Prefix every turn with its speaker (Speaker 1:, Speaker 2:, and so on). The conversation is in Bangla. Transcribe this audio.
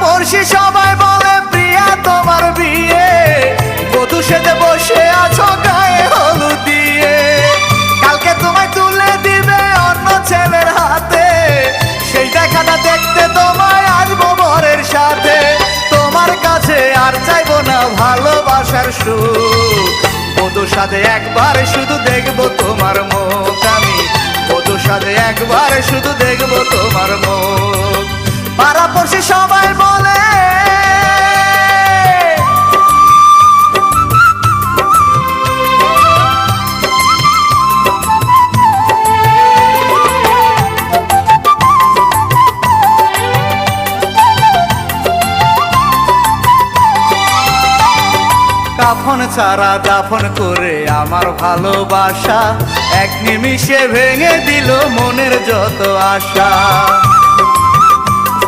Speaker 1: পড়শি সবাই বলে প্রিয়া তোমার বিয়ে, বধূ সেজে বসে আছো গায়ে হলুদ দিয়ে। কালকে তোমায় তুলে দিবে অন্য ছেলের হাতে, সেই দেখাটা দেখতে তোমায় আসবো বরের সাথে। তোমার কাছে আর চাইবো না ভালোবাসার সুখ, বধূর সাথে একবার শুধু দেখবো তোমার মুখ আমি, বধূর সাথে একবার শুধু দেখবো তোমার মুখ। পাড়া পড়শি সবাই বলে কাফন ছাড়া দাফন করে আমার ভালোবাসা, এক নিমিষে ভেঙে দিল মনের যত আশা।